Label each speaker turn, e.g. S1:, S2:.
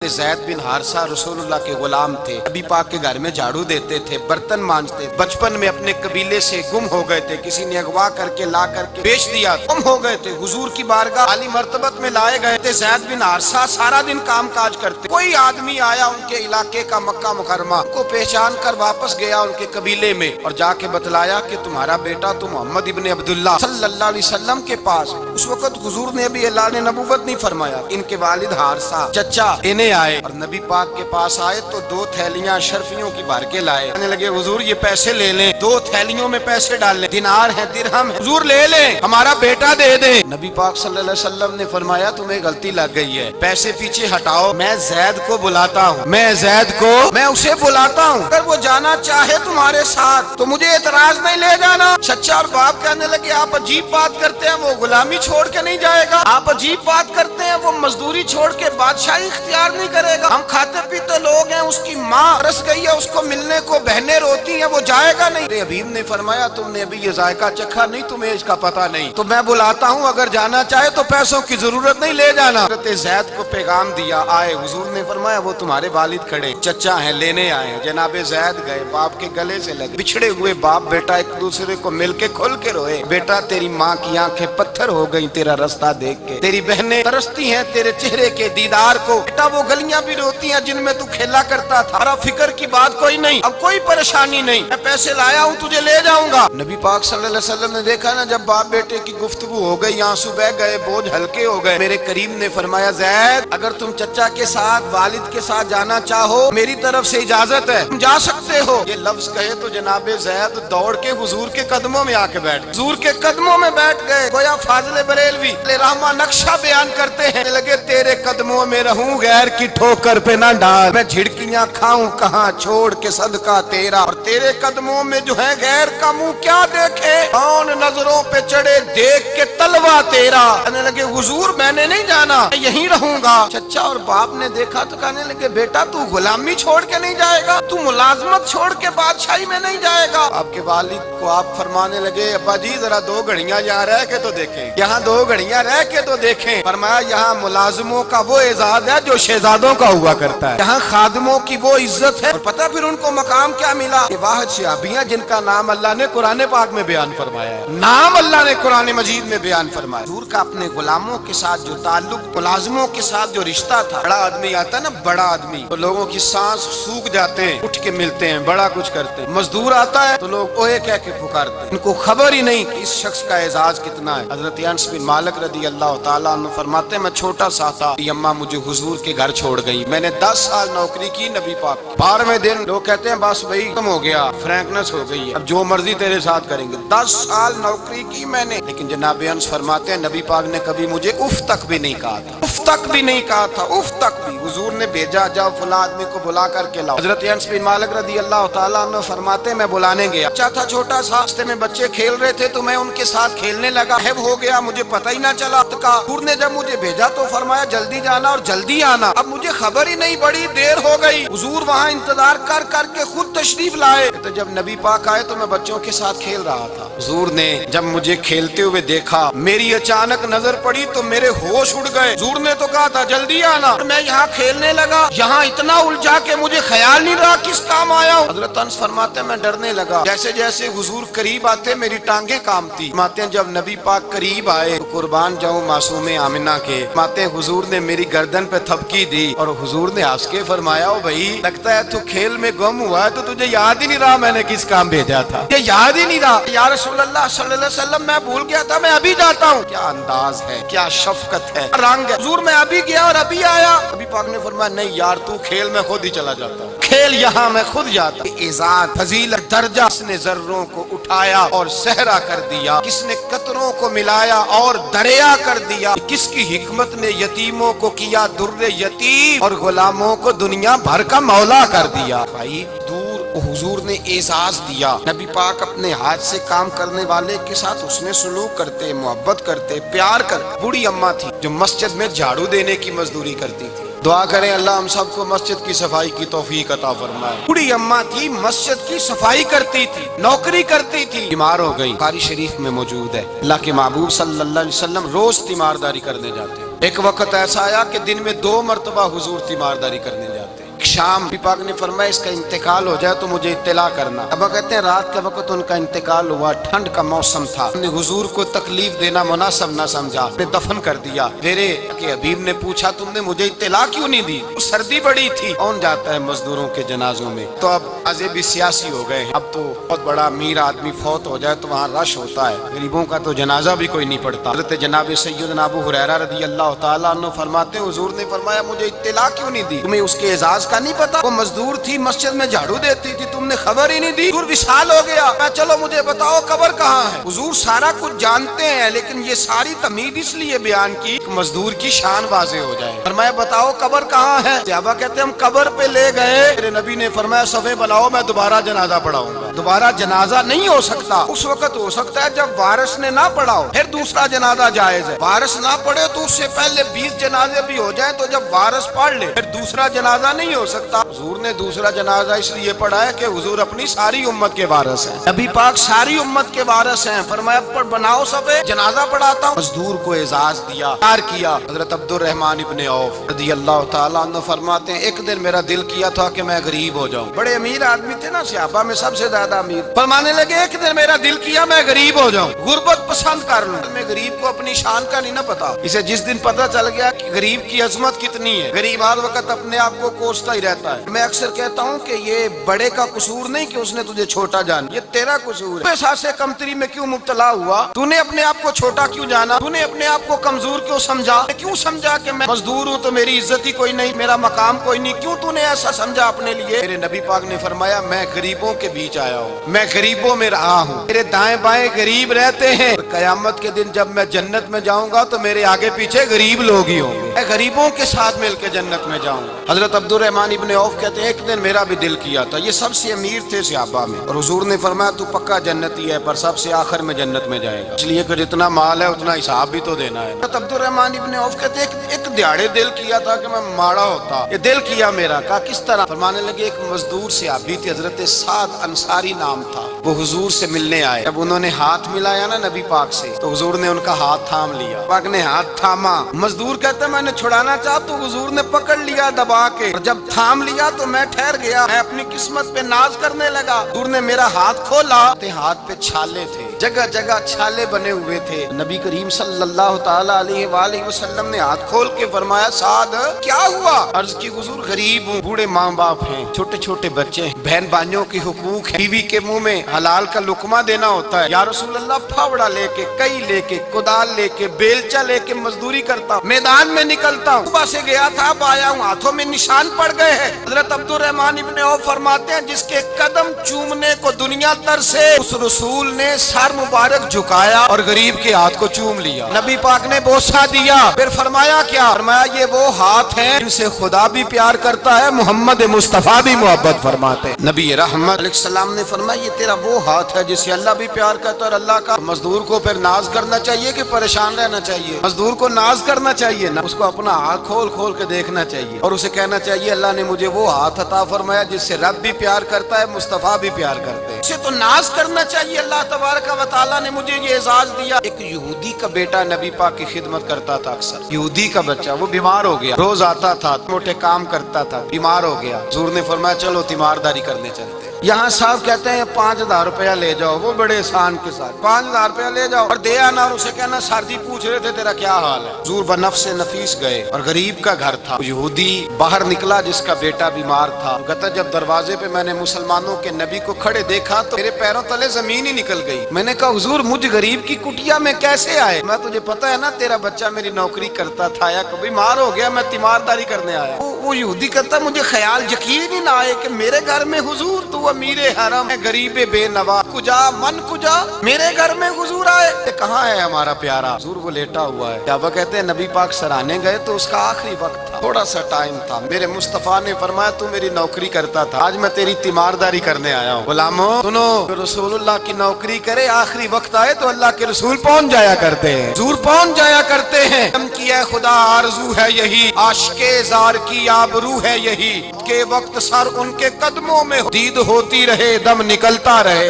S1: زید بن حارثہ رسولullah کے غلام تھے، نبی پاک کے گھر میں جھاڑو دیتے تھے، برتن مانجتے، بچپن میں اپنے قبیلے سے گم ہو گئے تھے، کسی نے اغوا کر کے لا کر کے بیچ دیا، گم ہو گئے تھے، حضور کی بارگاہ عالی مرتبت میں لائے گئے تھے۔ زید بن حارثہ سارا دن کام کاج کرتے، کوئی آدمی آیا ان کے علاقے کا مکہ مکرمہ، ان کو پہچان کر واپس گیا ان کے قبیلے میں اور جا کے بتلایا کہ تمہارا بیٹا تو محمد ابن عبداللہ صلی اللہ علیہ وسلم کے پاس۔ اس وقت حضور نے ابھی اللہ نے نبوت نہیں فرمایا، ان کے والد حارثہ چچا انہیں آئے اور نبی پاک کے پاس آئے تو 2 تھیلیاں اشرفیوں کی بھر کے لائے، کہنے لگے حضور یہ پیسے لے لیں، 2 تھیلیوں میں پیسے ڈال لیں، دینار ہے درہم ہے، حضور لے لیں، ہمارا بیٹا دے دیں۔ نبی پاک صلی اللہ علیہ وسلم نے فرمایا تمہیں غلطی لگ گئی ہے، پیسے پیچھے ہٹاؤ، میں زید کو بلاتا ہوں، میں اسے بلاتا ہوں، اگر وہ جانا چاہے تمہارے ساتھ تو مجھے اعتراض نہیں، لے جانا۔ چچا اور باپ کہنے لگے آپ عجیب بات کرتے ہیں، وہ غلامی چھوڑ کے نہیں جائے گا، آپ عجیب بات کرتے ہیں، وہ مزدوری چھوڑ کے بادشاہی اختیار نہیں کرے گا، ہم کھاتے پیتے لوگ ہیں، اس کی ماں رس گئی ہے، اس کو ملنے کو بہنیں روتی ہیں، وہ جائے گا نہیں۔ میرے حبیب نے فرمایا تم نے ابھی یہ ذائقہ چکھا نہیں، تمہیں اس کا پتہ نہیں، تو میں بلاتا ہوں، اگر جانا چاہے تو پیسوں کی ضرورت نہیں، لے جانا۔ حضرت زید کو پیغام دیا، آئے، حضور نے فرمایا وہ تمہارے والد کھڑے، چچا ہیں، لینے آئے ہیں۔ جناب زید گئے، باپ کے گلے سے لگے، بچھڑے ہوئے باپ بیٹا ایک دوسرے کو مل کے کھل کے روئے، بیٹا تیری ماں کی آنکھیں پتھر ہو گئی تیرا رستہ دیکھ کے، تیری بہنیں ترستی ہیں تیرے چہرے کے دیدار کو، بیٹا وہ گلیاں بھی روتی ہیں جن میں تو کھیلا کرتا تھا، اور فکر کی بات کوئی نہیں، اب کوئی پریشانی نہیں، میں پیسے لایا ہوں تجھے لے جاؤں گا۔ نبی پاک صلی اللہ علیہ وسلم نے دیکھا نا جب باپ بیٹے کی گفتگو ہو گئی، آنسو بہ گئے، بوجھ ہلکے ہو گئے، میرے کریم نے فرمایا زید اگر تم چچا کے ساتھ والد کے ساتھ جانا چاہو میری طرف سے اجازت ہے، تم جا سکتے ہو۔ یہ لفظ کہے تو جناب زید دوڑ کے حضور کے قدموں میں آ کے بیٹھ گئے، حضور کے قدموں میں بیٹھ گئے، گویا فاضل بریلوی رحمہ نقشہ بیان کرتے ہیں، لگے تیرے قدموں میں رہوں غیر کی ٹھوکر پہ نہ ڈال، میں جھڑکیاں کھاؤں کہاں چھوڑ کے صدقہ تیرا، اور تیرے قدموں میں جو ہے غیر کا منہ کیا دیکھے، کون نظروں پہ چڑھے دیکھ کے تلوا تیرا۔ کہنے لگے حضور میں نے نہیں جانا، میں یہیں رہوں گا۔ چچا اور باپ نے دیکھا تو کہنے لگے بیٹا تو غلامی چھوڑ کے نہیں جائے گا، تو ملازمت چھوڑ کے بادشاہی میں نہیں جائے گا۔ آپ کے والد کو آپ فرمانے لگے ابا جی ذرا 2 گھڑیاں یہاں رہ کے تو دیکھیں، یہاں 2 گھڑیاں رہ کے تو دیکھیں۔ فرمایا یہاں ملازموں کا وہ اعزاز ہے جو شہزادوں کا ہوا کرتا ہے، یہاں خادموں کی وہ عزت ہے، اور پتہ پھر ان کو مقام کیا ملا، یہ واحد صحابیاں جن کا نام اللہ نے قرآن پاک میں بیان فرمایا ہے، نام اللہ نے قرآن مجید میں بیان فرمایا۔ حضور کا اپنے غلاموں کے ساتھ جو تعلق، ملازموں کے ساتھ جو رشتہ تھا، بڑا آدمی آتا ہے نا، بڑا آدمی تو لوگوں کی سانس سوکھ جاتے ہیں، اٹھ کے ملتے ہیں، بڑا کچھ کرتے ہیں، مزدور آتا ہے تو لوگ اوے کہہ کے پکارتے ہیں، ان کو خبر ہی نہیں کہ اس شخص کا اعزاز کتنا ہے۔ حضرت انس بن مالک رضی اللہ تعالیٰ عنہ فرماتے ہیں میں چھوٹا سا تھا، اماں مجھے حضور کے گھر چھوڑ گئی، میں نے 10 سال نوکری کی نبی پاک، 12ویں دن لوگ کہتے ہیں بس بھائی ختم ہو گیا، فرینکنس ہو گئی ہے، اب جو مرضی تیرے ساتھ کریں گے، 10 سال نوکری کی میں نے، لیکن جناب انس فرماتے ہیں نبی پاک نے کبھی مجھے اف تک بھی نہیں کہا تھا، اف تک بھی نہیں کہا تھا، اف تک بھی۔ حضور نے بھیجا جاؤ فلاں آدمی کو بلا کر کے لاؤ۔ حضرت انس بن مالک رضی اللہ تعالیٰ عنہ فرماتے ہیں میں بلانے گیا، بچہ تھا چھوٹا سا، راستے میں بچے کھیل رہے تھے تو میں ان کے ساتھ کھیلنے لگا، غائب ہو گیا، مجھے پتہ ہی نہ چلا۔ حضور نے جب مجھے بھیجا تو فرمایا جلدی جانا اور جلدی آنا، اب مجھے خبر ہی نہیں، بڑی دیر ہو گئی۔ حضور وہاں انتظار کر کر کے خود تشریف لائے، تو جب نبی پاک آئے تو میں بچوں کے ساتھ کھیل رہا تھا، حضور نے جب مجھے کھیلتے ہوئے دیکھا، میری اچانک نظر پڑی تو میرے ہوش اڑ گئے، حضور نے تو کہا تھا جلدی آنا، اور میں یہاں کھیلنے لگا، یہاں اتنا الجھا کہ مجھے خیال نہیں رہا کس کام آیا ہوں۔ حضرت انس فرماتے ہیں میں ڈرنے لگا، جیسے جیسے حضور قریب آتے میری ٹانگیں کانپتی۔ فرماتے ہیں جب نبی پاک قریب آئے تو قربان جاؤں معصوم آمنہ کے، فرماتے ہیں حضور نے میری گردن پہ تھپکی دی اور حضور نے ہنس کے فرمایا او بھائی لگتا ہے تو کھیل میں گم ہوا ہے تو تجھے یاد ہی نہیں رہا میں نے کس کام بھیجا تھا، یہ یاد ہی نہیں رہا۔ یا رسول اللہ صلی اللہ علیہ وسلم میں بھول گیا تھا، میں ابھی جاتا ہوں۔ کیا انداز ہے، کیا شفقت ہے، رنگ ہے، حضور میں ابھی گیا اور ابھی آیا۔ نبی پاک نے فرمایا نہیں یار تو کھیل میں خود ہی چلا جاتا ہوں، کھیل یہاں میں خود جاتا ہوں۔ اعزاز فضیلت درجہ، کس نے ذروں کو اٹھایا اور صحرا کر دیا، کس نے قطروں کو ملایا اور دریا کر دیا، کس کی حکمت نے یتیموں کو کیا در یتیم اور غلاموں کو دنیا بھر کا مولا کر دیا۔ بھائی دور حضور نے اعزاز دیا، نبی پاک اپنے ہاتھ سے کام کرنے والے کے ساتھ اس نے سلوک کرتے، محبت کرتے، پیار کرتے۔ بوڑھی اماں تھی جو مسجد میں جھاڑو دینے کی مزدوری کرتی تھی، دعا کریں اللہ ہم سب کو مسجد کی صفائی کی توفیق عطا فرمائے۔ بوڑھی اماں تھی، مسجد کی صفائی کرتی تھی، نوکری کرتی تھی، بیمار ہو گئی، بخاری شریف میں موجود ہے اللہ کے محبوب صلی اللہ علیہ وسلم روز تیمارداری کرنے جاتے ہیں۔ ایک وقت ایسا آیا کہ دن میں 2 مرتبہ حضور تیمارداری کرنے جاتے ہیں۔ شام نبی پاک نے فرمایا اس کا انتقال ہو جائے تو مجھے اطلاع کرنا۔ ابا کہتے ہیں رات کے وقت ان کا انتقال ہوا، ٹھنڈ کا موسم تھا، ہم نے حضور کو تکلیف دینا مناسب نہ سمجھا، نے دفن کر دیا۔ میرے کہ حبیب نے پوچھا تم نے مجھے اطلاع کیوں نہیں دی؟ سردی بڑی تھی، کون جاتا ہے مزدوروں کے جنازوں میں؟ تو اب آزے بھی سیاسی ہو گئے ہیں، اب تو بہت بڑا امیر آدمی فوت ہو جائے تو وہاں رش ہوتا ہے، غریبوں کا تو جنازہ بھی کوئی نہیں پڑتا۔ حضرت جناب سیدنا ابو ہریرہ رضی اللہ تعالیٰ عنہ فرماتے ہیں حضور نے فرمایا مجھے اطلاع کیوں نہیں دی؟ تمہیں اس کے اعزاز کا نہیں پتا؟ وہ مزدور تھی، مسجد میں جھاڑو دیتی تھی، تم نے خبر ہی نہیں دی؟ حضور وصال ہو گیا، میں چلو مجھے بتاؤ قبر کہاں ہے؟ حضور سارا کچھ جانتے ہیں لیکن یہ ساری تمہید اس لیے بیان کی کہ مزدور کی شان واضح ہو جائے۔ فرمایا بتاؤ قبر کہاں ہے؟ صحابہ کہتے ہیں ہم قبر پہ لے گئے، میرے نبی نے فرمایا صفے بناؤ میں دوبارہ جنازہ پڑھاؤں گا۔ دوبارہ جنازہ نہیں ہو سکتا، اس وقت ہو سکتا ہے جب وارث نے نہ پڑھاؤ، پھر دوسرا جنازہ جائز ہے۔ وارث نہ پڑھے تو اس سے پہلے 20 جنازے بھی ہو جائیں تو جب وارث پڑھ لے پھر دوسرا جنازہ نہیں ہو سکتا۔ حضور نے دوسرا جنازہ اس لیے پڑھا ہے کہ حضور اپنی ساری امت کے وارث ہیں، نبی پاک ساری امت کے وارث ہیں۔ فرمایا پر بناؤ صفے، جنازہ پڑھاتا ہوں۔ مزدور کو اعزاز دیا، پیار کیا۔ حضرت عبد الرحمن ابن عوف رضی اللہ تعالیٰ عنہ فرماتے ہیں ایک دن میرا دل کیا تھا کہ میں غریب ہو جاؤں، بڑے امیر آدمی تھے نا، صحابہ میں سب سے زیادہ امیر۔ فرمانے لگے ایک دن میرا دل کیا میں غریب ہو جاؤں، غربت پسند کر لوں۔ میں غریب کو اپنی شان کا نہیں نہ پتا، اسے جس دن پتا چل گیا کہ غریب کی عظمت کتنی ہے، غریب ہر وقت اپنے آپ کو کوستا ہی رہتا ہے۔ میں اکثر کہتا ہوں کہ یہ بڑے کا قصور نہیں کہ اس نے تجھے چھوٹا جانا، یہ تیرا قصور ہے۔ احساس کمتری میں کیوں مبتلا ہوا؟ تو نے اپنے آپ کو چھوٹا کیوں جانا؟ تو نے اپنے آپ کو کمزور کیوں سمجھا؟ کیوں سمجھا کہ میں مزدور ہوں تو میری عزت ہی کوئی نہیں، میرا مقام کوئی نہیں؟ کیوں تو نے ایسا سمجھا اپنے لیے؟ میرے نبی پاک نے فرمایا میں غریبوں کے بیچ آیا ہوں، میں غریبوں میں رہا ہوں، میرے دائیں بائیں غریب رہتے ہیں۔ قیامت کے دن جب میں جنت میں جاؤں گا تو میرے آگے پیچھے غریب لوگ ہی ہوں گے، میں غریبوں کے ساتھ مل کے جنت میں جاؤں۔ حضرت عبد الرحمن ابن عوف کہتے ہیں ایک دن میرا بھی دل کیا تھا، یہ سب سے امیر تھے صحابہ میں، اور حضور نے فرمایا تو پکا جنتی ہے پر سب سے آخر میں جنت میں جائے گا، اس لیے کہ جتنا مال ہے اتنا حساب بھی تو دینا ہے۔ حضرت عبد الرحمن ابن عوف کہتے ہیں ایک دیہڑے دل کیا تھا کہ میں ماڑا ہوتا، یہ دل کیا میرا۔ کہا کس طرح؟ فرمانے لگے ایک مزدور صحابی تھی، حضرت سعد انصاری نام تھا، وہ حضور سے ملنے آئے، جب انہوں نے ہاتھ ملایا نا نبی پاک سے تو حضور نے ان کا ہاتھ تھام لیا، پاک نے ہاتھ تھاما۔ مزدور کہتے ہیں میں نے چھڑانا چاہا تو حضور نے پکڑ لیا دبا کے، اور جب تھام لیا تو میں ٹھہر گیا، میں اپنی قسمت پہ ناز کرنے لگا۔ حضور نے میرا ہاتھ کھولا، ہاتھ پہ چھالے تھے، جگہ جگہ چھالے بنے ہوئے تھے۔ نبی کریم صلی اللہ تعالی علیہ وآلہ وسلم نے ہاتھ کھول کے فرمایا سعد کیا ہوا؟ عرض کی حضور غریب ہوں، بوڑھے ماں باپ ہیں، چھوٹے چھوٹے بچے ہیں، بہن بھائیوں کی حقوق ہے، بیوی کے منہ میں حلال کا لقمہ دینا ہوتا ہے۔ یا رسول اللہ پھاوڑا لے کے، کئی لے کے، کدال لے کے، بیلچا لے کے مزدوری کرتا ہوں، میدان میں نکلتا ہوں، صبح سے گیا تھا اب آیا ہوں، ہاتھوں میں نشان پڑ گئے ہیں۔ حضرت عبد الرحمن ابن عوف فرماتے ہیں جس کے قدم چومنے کو دنیا تر سے، اس رسول نے سر مبارک جھکایا اور غریب کے ہاتھ کو چوم لیا، نبی پاک نے بوسہ دیا، پھر فرمایا کیا؟ فرمایا یہ وہ ہاتھ ہیں جن سے خدا بھی پیار کرتا ہے، محمد مصطفیٰ بھی محبت فرماتے ہیں۔ نبی رحمت علیہ السلام نے فرمایا یہ تیرا وہ ہاتھ ہے جس سے اللہ بھی پیار کرتا ہے اور اللہ کا۔ مزدور کو پھر ناز کرنا چاہیے کہ پریشان رہنا چاہیے؟ مزدور کو ناز کرنا چاہیے نا، اس کو اپنا ہاتھ کھول کھول کے دیکھنا چاہیے اور اسے کہنا چاہیے اللہ نے مجھے وہ ہاتھ عطا فرمایا جس سے رب بھی پیار کرتا ہے، مصطفیٰ بھی پیار کرتے ہیں، اسے تو ناز کرنا چاہیے۔ اللہ تبارک و تعالیٰ نے مجھے یہ اعزاز دیا۔ ایک یہودی کا بیٹا نبی پاک کی خدمت کرتا تھا اکثر، یہودی کا بچہ، وہ بیمار ہو گیا، روز آتا تھا، موٹے کام کرتا تھا، بیمار ہو گیا، حضور نے فرمایا چلو تیمارداری کرنے چلتے۔ یہاں صاحب کہتے ہیں 5000 روپیہ لے جاؤ، وہ بڑے احسان کے ساتھ 5000 روپیہ لے جاؤ اور دے آنا، اور اسے کہنا سر جی پوچھ رہے تھے تیرا کیا حال ہے۔ حضور بنفس نفیس گئے اور غریب کا گھر تھا، یہودی باہر نکلا جس کا بیٹا بیمار تھا، کہتا جب دروازے پہ میں نے مسلمانوں کے نبی کو کھڑے دیکھا تو میرے پیروں تلے زمین ہی نکل گئی۔ میں نے کہا حضور مجھ غریب کی کٹیا میں کیسے آئے؟ میں تجھے پتا ہے نا تیرا بچہ میری نوکری کرتا تھا یا کبھی بیمار ہو گیا میں تیمارداری کرنے آیا۔ وہ یہودی کہتا مجھے خیال یقین ہی نہ آئے کہ میرے گھر میں حضور، تو امیر حرم غریب بے نوا، کجا من کجا میرے گھر میں حضور آئے، کہاں ہے ہمارا پیارا؟ حضور وہ لیٹا ہوا ہے۔ صحابہ کہتے ہیں نبی پاک سرانے گئے تو اس کا آخری وقت تھا، تھوڑا سا ٹائم تھا، میرے مصطفیٰ نے فرمایا تو میری نوکری کرتا تھا، آج میں تیری تیمارداری کرنے آیا ہوں۔ غلاموں سنو، رسول اللہ کی نوکری کرے آخری وقت آئے تو اللہ کے رسول پہنچ جایا کرتے ہیں، حضور پہنچ جایا کرتے ہیں۔ ہم کی ہے خدا آرزو ہے یہی، عاشق زار کی آبرو ہے یہی، کے وقت سر ان کے قدموں میں دید ہوتی رہے، دم نکلتا رہے۔